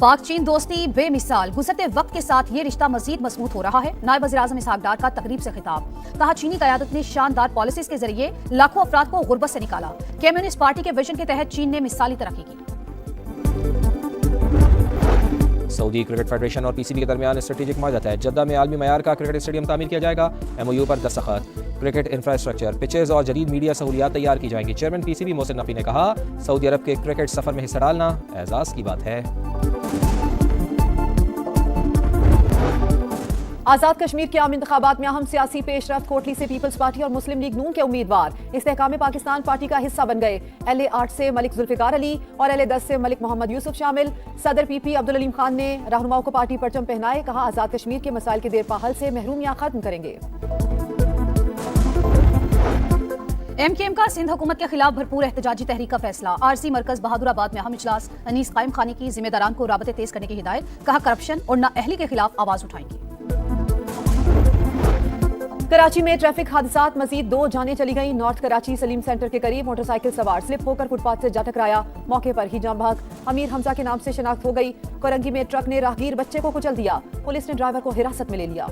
पाक चीन दोस्ती बेमिसाल, गुजरते वक्त के साथ ये रिश्ता मजीद मजबूत हो रहा है। नायब वज़ीर-ए-आज़म इसहाक डार का तकरीब से खिताब, कहा चीनी क़यादत ने शानदार पॉलिसीज के जरिए लाखों अफराद को गुर्बत से निकाला। कम्युनिस्ट पार्टी के विजन के तहत चीन ने मिसाली तरक्की की। सऊदी क्रिकेट फेडरेशन और पीसीबी के दरमियान स्ट्रेटेजिक माहदा है। जद्दा में आलमी मयार का क्रिकेट स्टेडियम तामीर किया जाएगा। एमओयू पर दस्तखत। क्रिकेट इंफ्रास्ट्रक्चर, पिचेज और जदीद मीडिया सहूलियात तैयार की जाएंगी। चेयरमैन पीसीबी मोहसिन नकवी ने कहा सऊदी अरब के क्रिकेट सफर में हिस्सा डालना एजाज की बात है। आजाद कश्मीर के आम इंतखाबात में अहम सियासी पेशरफ्त, कोटली से पीपल्स पार्टी और मुस्लिम लीग नून के उम्मीदवार इस्तेहकाम पाकिस्तान पार्टी का हिस्सा बन गए। LA-8 से मलिक जुल्फिकार अली और LA-10 से मलिक मोहम्मद यूसुफ शामिल। सदर PP अब्दुल अलीम खान ने रहनुमाओं को पार्टी परचम पहनाए, कहा आजाद कश्मीर के मसाइल के देर पाहल से महरूमियां खत्म करेंगे। MKM का सिंध हुकूमत के खिलाफ भरपूर एहतजाजी तहरीक का फैसला। RC मरकज बहादुराबाद में अहम इजलास, अनीस कायम खानी की जिम्मेदारान को राबते तेज करने की हिदायत, कहा करप्शन और नाअहली के खिलाफ आवाज उठाएंगी। कराची में ट्रैफिक हादसात, मजीद 2 जानें चली गईं। नॉर्थ कराची सलीम सेंटर के करीब मोटरसाइकिल सवार स्लिप होकर फुटपाथ से जा टकराया, मौके पर ही जाम भाग। अमीर हमजा के नाम से शनाख्त हो गई। कोरंगी में ट्रक ने राहगीर बच्चे को कुचल दिया, पुलिस ने ड्राइवर को हिरासत में ले लिया।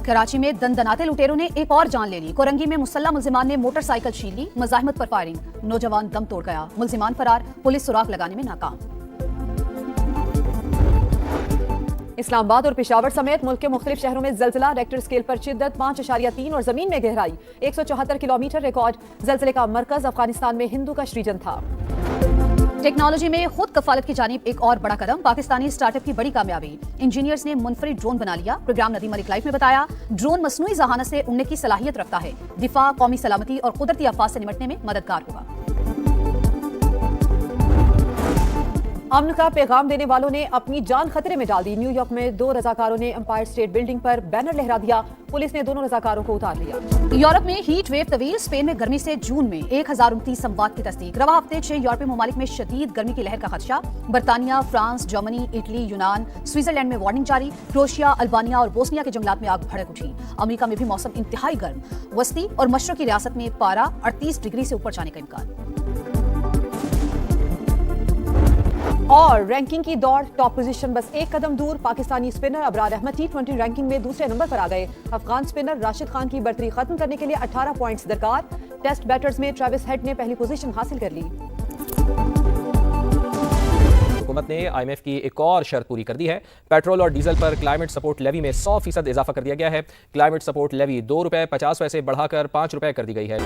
कराची में दनदनाते लुटेरों ने एक और जान ले ली। कोरंगी में मुसल्ला मुल्जिमान ने मोटरसाइकिल छीन ली, मज़ाहमत पर फायरिंग, नौजवान दम तोड़ गया, मुल्जिमान फरार, पुलिस सुराग लगाने में नाकाम। इस्लामाबाद और पेशावर समेत मुल्क के मुख्तलिफ शहरों में जल्जिला, रेक्टर स्केल पर शिद्दत 5.3 और जमीन में गहराई 174 किलोमीटर रिकॉर्ड। जल्जिले का मरकज अफगानिस्तान में हिंदू का श्रीजन था। टेक्नोलॉजी में खुद कफालत की जानिब एक और बड़ा कदम, पाकिस्तानी स्टार्टअप की बड़ी कामयाबी। इंजीनियर्स ने मुनफरिद ड्रोन बना लिया। प्रोग्राम नदीम मलिक लाइफ में बताया ड्रोन मसनूई जहानत से उड़ने की सलाहियत रखता है, दिफा, कौमी सलामती और कुदरती आफात से निपटने में मददगार होगा। अमन का पैगाम देने वालों ने अपनी जान खतरे में डाल दी। न्यूयॉर्क में 2 रजाकारों ने एम्पायर स्टेट बिल्डिंग पर बैनर लहरा दिया, पुलिस ने दोनों रजाकारों को उतार लिया। यूरोप में हीट वेव तवील, स्पेन में गर्मी से जून में 1029 अमवात की तस्दीक। रवा हफ्ते 6 यूरोपीय ममालिक में शदीद गर्मी की लहर का खदशा। बरतानिया, फ्रांस, जर्मनी, इटली, यूनान, स्विट्जरलैंड में वार्निंग जारी। क्रोएशिया, अल्बानिया और बोस्निया के जंगलात में आग भड़क उठी। अमेरिका में भी मौसम इंतहाई गर्म, वस्ती और मशरक की रियासत में पारा 38 डिग्री से ऊपर जाने का इम्कान। और रैंकिंग की दौड़, टॉप पोजीशन बस एक कदम दूर। Pakistani spinner Abrar Ahmed T20 ranking में दूसरे नंबर पर आ गए। अफगान स्पिनर राशिद खान की बर्तरी खत्म करने के लिए 18 पॉइंट्स दरकार। टेस्ट बैटर्स में ट्रेविस हेड ने पहली पोजीशन हासिल कर ली। हुकूमत ने IMF की एक और शर्त पूरी कर दी है। पेट्रोल और डीजल पर क्लाइमेट सपोर्ट लेवी में 100% इजाफा कर दिया गया है। क्लाइमेट सपोर्ट लेवी ₹2.50 बढ़ाकर ₹5 कर दी गई है।